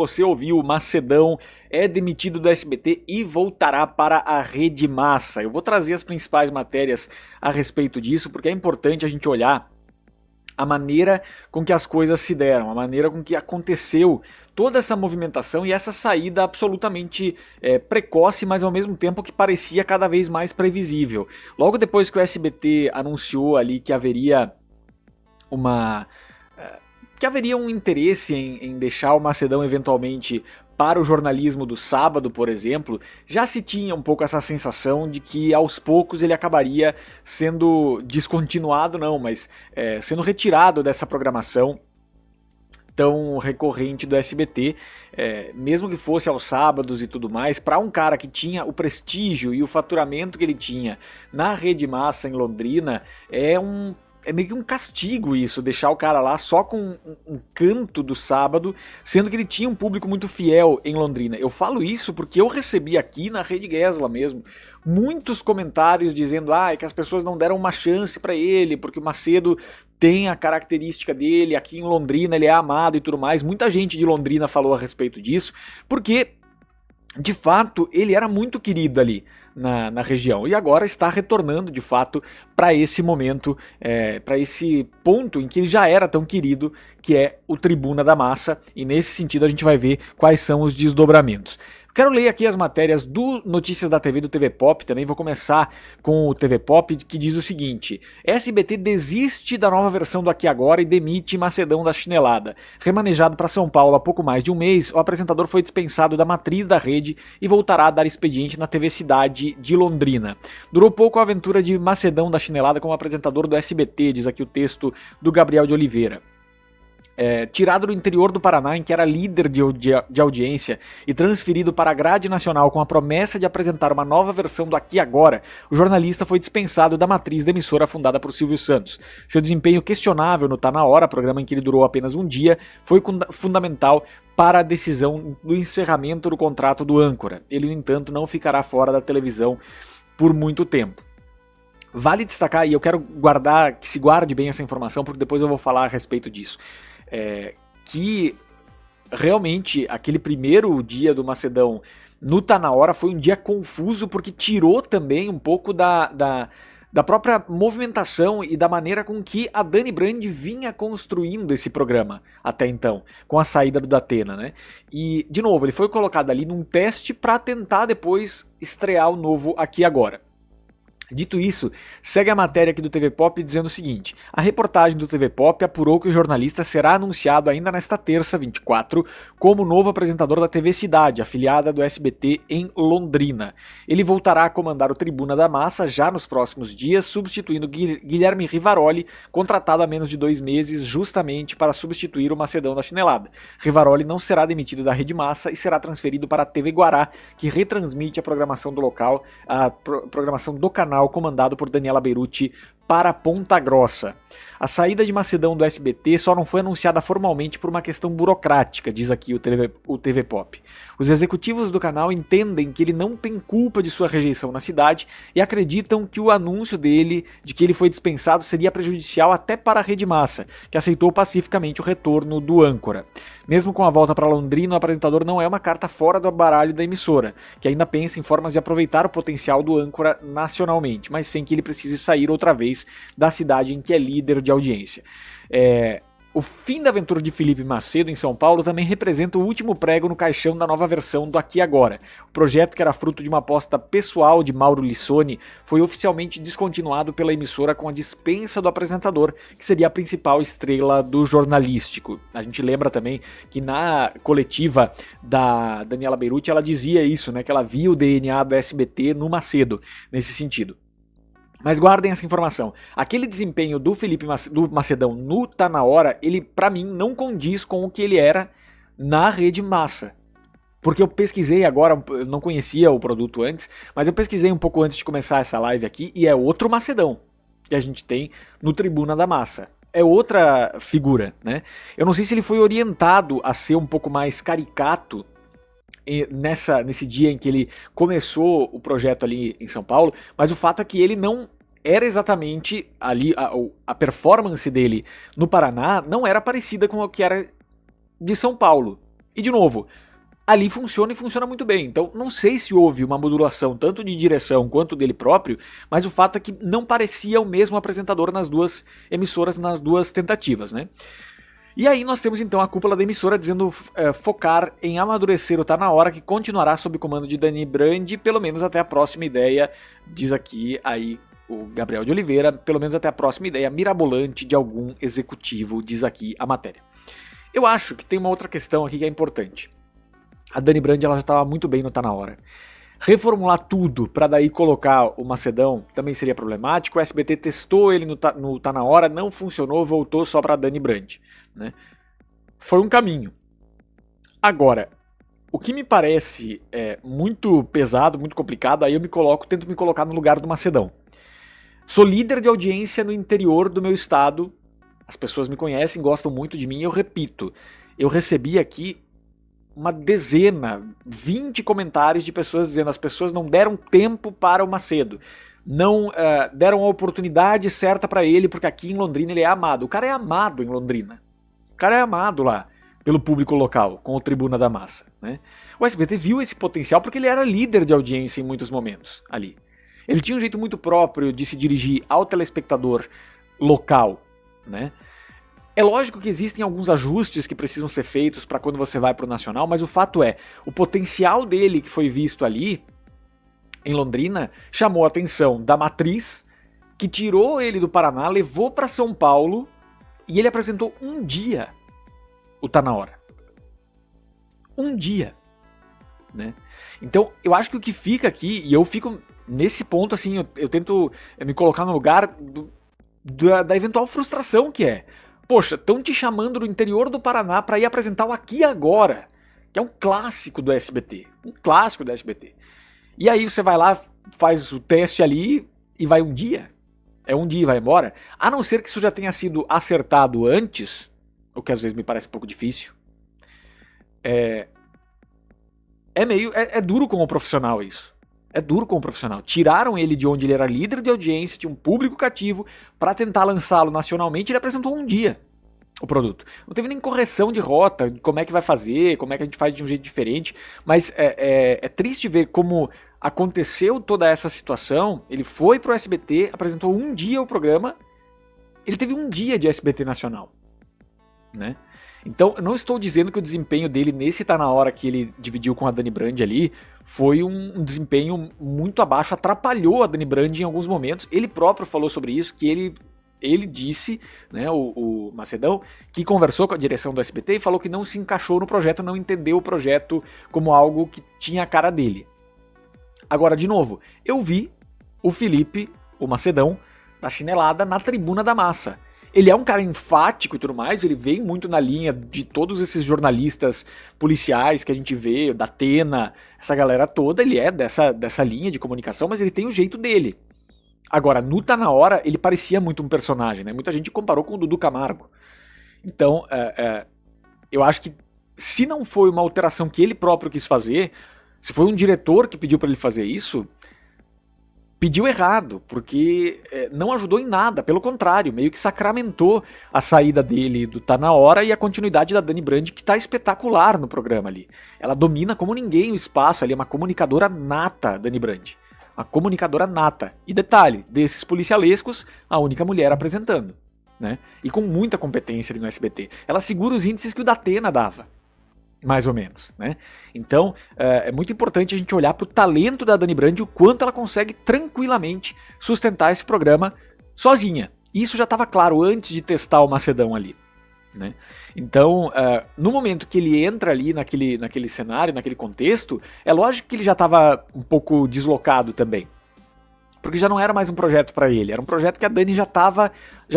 Você ouviu, Macedão é demitido do SBT e voltará para a Rede Massa. Eu vou trazer as principais matérias a respeito disso, porque é importante a gente olhar a maneira com que as coisas se deram, a maneira com que aconteceu toda essa movimentação e essa saída absolutamente precoce, mas ao mesmo tempo que parecia cada vez mais previsível. Logo depois que o SBT anunciou ali que haveria um interesse em deixar o Macedão eventualmente para o jornalismo do sábado, por exemplo, já se tinha um pouco essa sensação de que aos poucos ele acabaria sendo descontinuado, não, mas sendo retirado dessa programação tão recorrente do SBT, mesmo que fosse aos sábados e tudo mais. Para um cara que tinha o prestígio e o faturamento que ele tinha na Rede Massa em Londrina, é meio que um castigo isso, deixar o cara lá só com um canto do sábado, sendo que ele tinha um público muito fiel em Londrina. Eu falo isso porque eu recebi aqui na Rede Gesla mesmo muitos comentários dizendo que as pessoas não deram uma chance para ele, porque o Macedo tem a característica dele, aqui em Londrina ele é amado e tudo mais. Muita gente de Londrina falou a respeito disso, porque de fato ele era muito querido ali na região, e agora está retornando de fato para esse momento, para esse ponto em que ele já era tão querido, que é o Tribuna da Massa, e nesse sentido a gente vai ver quais são os desdobramentos. Quero ler aqui as matérias do Notícias da TV, do TV Pop, também vou começar com o TV Pop, que diz o seguinte: SBT desiste da nova versão do Aqui Agora e demite Macedão da Chinelada. Remanejado para São Paulo há pouco mais de um mês, o apresentador foi dispensado da matriz da rede e voltará a dar expediente na TV Cidade de Londrina. Durou pouco a aventura de Macedão da Chinelada como apresentador do SBT, diz aqui o texto do Gabriel de Oliveira. Tirado do interior do Paraná, em que era líder de audiência, e transferido para a grade nacional com a promessa de apresentar uma nova versão do Aqui Agora, o jornalista foi dispensado da matriz da emissora fundada por Silvio Santos. Seu desempenho questionável no Tá Na Hora, programa em que ele durou apenas um dia, foi fundamental para a decisão do encerramento do contrato do âncora. Ele, no entanto, não ficará fora da televisão por muito tempo. Vale destacar, e eu quero que se guarde bem essa informação, porque depois eu vou falar a respeito disso, que realmente aquele primeiro dia do Macedão no Tá Na Hora foi um dia confuso, porque tirou também um pouco da própria movimentação e da maneira com que a Dani Brandi vinha construindo esse programa até então, com a saída do Datena, né? E, de novo, ele foi colocado ali num teste para tentar depois estrear o novo Aqui Agora. Dito isso, segue a matéria aqui do TV Pop dizendo o seguinte: a reportagem do TV Pop apurou que o jornalista será anunciado ainda nesta terça, 24, como novo apresentador da TV Cidade, afiliada do SBT em Londrina. Ele voltará a comandar o Tribuna da Massa já nos próximos dias, substituindo Guilherme Rivaroli, contratado há menos de 2 meses justamente para substituir o Macedão da Chinelada. Rivaroli não será demitido da Rede Massa e será transferido para a TV Guará, que retransmite a programação do local, a programação do canal, comandado por Daniela Beruti, para Ponta Grossa. A saída de Macedão do SBT só não foi anunciada formalmente por uma questão burocrática, diz aqui o TV Pop. Os executivos do canal entendem que ele não tem culpa de sua rejeição na cidade e acreditam que o anúncio dele de que ele foi dispensado seria prejudicial até para a Rede Massa, que aceitou pacificamente o retorno do âncora. Mesmo com a volta para Londrina, o apresentador não é uma carta fora do baralho da emissora, que ainda pensa em formas de aproveitar o potencial do âncora nacionalmente, mas sem que ele precise sair outra vez da cidade em que é líder de audiência. O fim da aventura de Felipe Macedo em São Paulo também representa o último prego no caixão da nova versão do Aqui Agora. O projeto, que era fruto de uma aposta pessoal de Mauro Lissoni, foi oficialmente descontinuado pela emissora com a dispensa do apresentador, que seria a principal estrela do jornalístico. A gente lembra também que na coletiva da Daniela Beruti ela dizia isso, né, que ela via o DNA do SBT no Macedo, nesse sentido. Mas guardem essa informação. Aquele desempenho do do Macedão no Tá Na Hora, ele, pra mim, não condiz com o que ele era na Rede Massa. Porque eu pesquisei agora, eu não conhecia o produto antes, mas eu pesquisei um pouco antes de começar essa live aqui, e é outro Macedão que a gente tem no Tribuna da Massa. É outra figura, né? Eu não sei se ele foi orientado a ser um pouco mais caricato nesse dia em que ele começou o projeto ali em São Paulo, mas o fato é que ele não era exatamente ali, a performance dele no Paraná não era parecida com o que era de São Paulo. E de novo, ali funciona e funciona muito bem. Então não sei se houve uma modulação tanto de direção quanto dele próprio, mas o fato é que não parecia o mesmo apresentador nas duas emissoras, nas duas tentativas, né? E aí nós temos então a cúpula da emissora dizendo focar em amadurecer o Tá Na Hora, que continuará sob comando de Dani Brandi, pelo menos até a próxima ideia, diz aqui aí o Gabriel de Oliveira, pelo menos até a próxima ideia mirabolante de algum executivo, diz aqui a matéria. Eu acho que tem uma outra questão aqui que é importante. A Dani Brandi ela já estava muito bem no Tá Na Hora. Reformular tudo para daí colocar o Macedão também seria problemático. O SBT testou ele no Tá Na Hora, não funcionou, voltou só para Dani Brandi, né? Foi um caminho. Agora, o que me parece muito pesado, muito complicado, aí eu tento me colocar no lugar do Macedão. Sou líder de audiência no interior do meu estado, as pessoas me conhecem, gostam muito de mim, eu repito, eu recebi aqui uma dezena, 20 comentários de pessoas dizendo as pessoas não deram tempo para o Macedo, não deram a oportunidade certa para ele, porque aqui em Londrina ele é amado. O cara é amado em Londrina. O cara é amado lá pelo público local, com o Tribuna da Massa, né? O SBT viu esse potencial porque ele era líder de audiência em muitos momentos ali. Ele tinha um jeito muito próprio de se dirigir ao telespectador local, né? É lógico que existem alguns ajustes que precisam ser feitos para quando você vai para o nacional, mas o fato é, o potencial dele que foi visto ali, em Londrina, chamou a atenção da matriz, que tirou ele do Paraná, levou para São Paulo, e ele apresentou um dia o Tá Na Hora. Um dia. Né? Então, eu acho que o que fica aqui, e eu fico nesse ponto, assim, eu tento me colocar no lugar da eventual frustração que é. Poxa, estão te chamando do interior do Paraná para ir apresentar o Aqui e Agora, que é um clássico do SBT. Um clássico do SBT. E aí você vai lá, faz o teste ali e vai um dia. É um dia e vai embora. A não ser que isso já tenha sido acertado antes, o que às vezes me parece um pouco difícil. É duro como profissional isso. É duro como profissional. Tiraram ele de onde ele era líder de audiência, tinha um público cativo, para tentar lançá-lo nacionalmente. Ele apresentou um dia o produto. Não teve nem correção de rota, de como é que vai fazer, como é que a gente faz de um jeito diferente. Mas é triste ver como aconteceu toda essa situação. Ele foi pro SBT, apresentou um dia o programa, ele teve um dia de SBT nacional, né? Então, eu não estou dizendo que o desempenho dele nesse Tá Na Hora que ele dividiu com a Dani Brandi ali foi um desempenho muito abaixo, atrapalhou a Dani Brandi em alguns momentos. Ele próprio falou sobre isso, que ele disse, né, o Macedão, que conversou com a direção do SBT e falou que não se encaixou no projeto, não entendeu o projeto como algo que tinha a cara dele. Agora, de novo, eu vi o Felipe, o Macedão, da chinelada na Tribuna da Massa. Ele é um cara enfático e tudo mais, ele vem muito na linha de todos esses jornalistas policiais que a gente vê, da Atena, essa galera toda, ele é dessa linha de comunicação, mas ele tem o jeito dele. Agora, no Tá Na Hora, ele parecia muito um personagem, né? Muita gente comparou com o Dudu Camargo. Então, eu acho que se não foi uma alteração que ele próprio quis fazer, se foi um diretor que pediu para ele fazer isso, pediu errado, porque não ajudou em nada, pelo contrário, meio que sacramentou a saída dele do Tá Na Hora e a continuidade da Dani Brandi, que tá espetacular no programa ali. Ela domina como ninguém o espaço ali, é uma comunicadora nata, Dani Brandi. Uma comunicadora nata. E detalhe, desses policialescos, a única mulher apresentando, né? E com muita competência ali no SBT. Ela segura os índices que o Datena dava. Mais ou menos, né? Então, é muito importante a gente olhar pro talento da Dani Brandi, o quanto ela consegue tranquilamente sustentar esse programa sozinha. Isso já estava claro antes de testar o Macedão ali, né? Então, no momento que ele entra ali naquele cenário, naquele contexto, é lógico que ele já estava um pouco deslocado também. Porque já não era mais um projeto para ele, era um projeto que a Dani já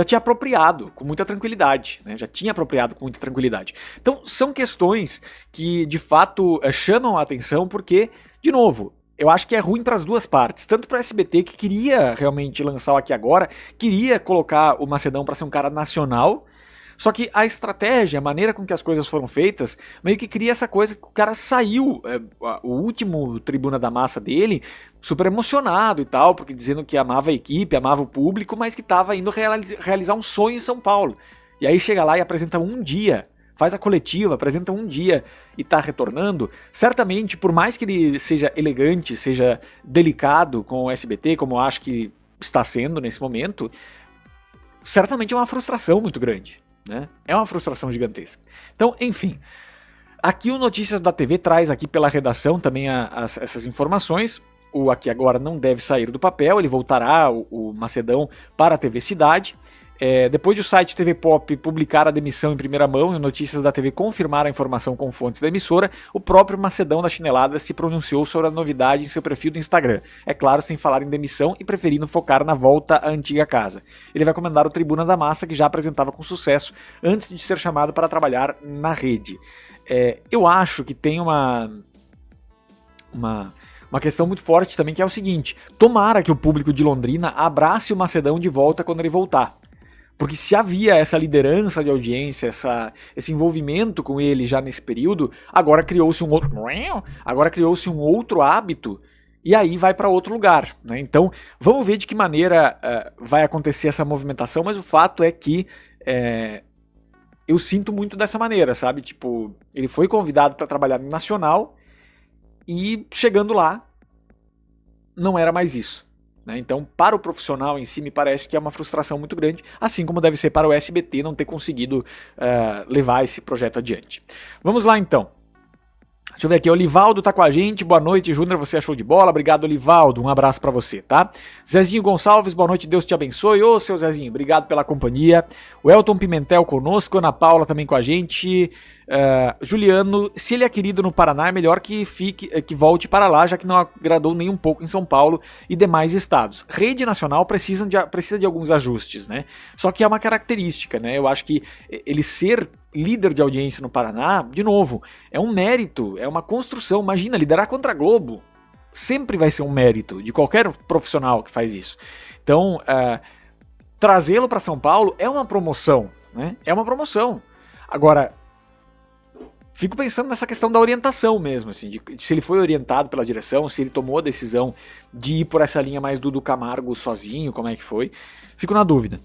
tinha apropriado com muita tranquilidade, né? Já tinha apropriado com muita tranquilidade. Então são questões que de fato chamam a atenção porque, de novo, eu acho que é ruim para as duas partes, tanto para a SBT que queria realmente lançar o Aqui Agora, queria colocar o Macedão para ser um cara nacional. Só que a estratégia, a maneira com que as coisas foram feitas, meio que cria essa coisa que o cara saiu, o último Tribuna da Massa dele, super emocionado e tal, porque dizendo que amava a equipe, amava o público, mas que estava indo realizar um sonho em São Paulo. E aí chega lá e apresenta um dia faz a coletiva, apresenta um dia e tá retornando, certamente, por mais que ele seja elegante, seja delicado com o SBT, como eu acho que está sendo nesse momento, certamente é uma frustração muito grande, né? É uma frustração gigantesca. Então, enfim, aqui o Notícias da TV traz aqui pela redação também essas informações. O Aqui Agora não deve sair do papel, ele voltará, o Macedão, para a TV Cidade. Depois de o site TV Pop publicar a demissão em primeira mão e Notícias da TV confirmar a informação com fontes da emissora, o próprio Macedão da Chinelada se pronunciou sobre a novidade em seu perfil do Instagram. É claro, sem falar em demissão e preferindo focar na volta à antiga casa. Ele vai comandar o Tribuna da Massa, que já apresentava com sucesso antes de ser chamado para trabalhar na rede. Eu acho que tem uma questão muito forte também, que é o seguinte: tomara que o público de Londrina abrace o Macedão de volta quando ele voltar. Porque se havia essa liderança de audiência, esse envolvimento com ele já nesse período, agora criou-se um outro hábito e aí vai para outro lugar, né? Então, vamos ver de que maneira vai acontecer essa movimentação, mas o fato é que eu sinto muito dessa maneira, sabe? Tipo, ele foi convidado para trabalhar no Nacional e chegando lá, não era mais isso. Então, para o profissional em si, me parece que é uma frustração muito grande, assim como deve ser para o SBT não ter conseguido levar esse projeto adiante. Vamos lá, então. Deixa eu ver aqui, o Olivaldo tá com a gente, boa noite, Júnior, você é show de bola, obrigado, Olivaldo, um abraço pra você, tá? Zezinho Gonçalves, boa noite, Deus te abençoe, ô seu Zezinho, obrigado pela companhia. O Elton Pimentel conosco, Ana Paula também com a gente, Juliano, se ele é querido no Paraná, é melhor que volte para lá, já que não agradou nem um pouco em São Paulo e demais estados. Rede nacional precisa de alguns ajustes, né? Só que é uma característica, né? Eu acho que ele ser líder de audiência no Paraná, de novo, é um mérito, é uma construção. Imagina, liderar contra a Globo sempre vai ser um mérito de qualquer profissional que faz isso. Então, trazê-lo para São Paulo é uma promoção, né? É uma promoção. Agora, fico pensando nessa questão da orientação mesmo, assim, de se ele foi orientado pela direção, se ele tomou a decisão de ir por essa linha mais Dudu Camargo sozinho, como é que foi. Fico na dúvida.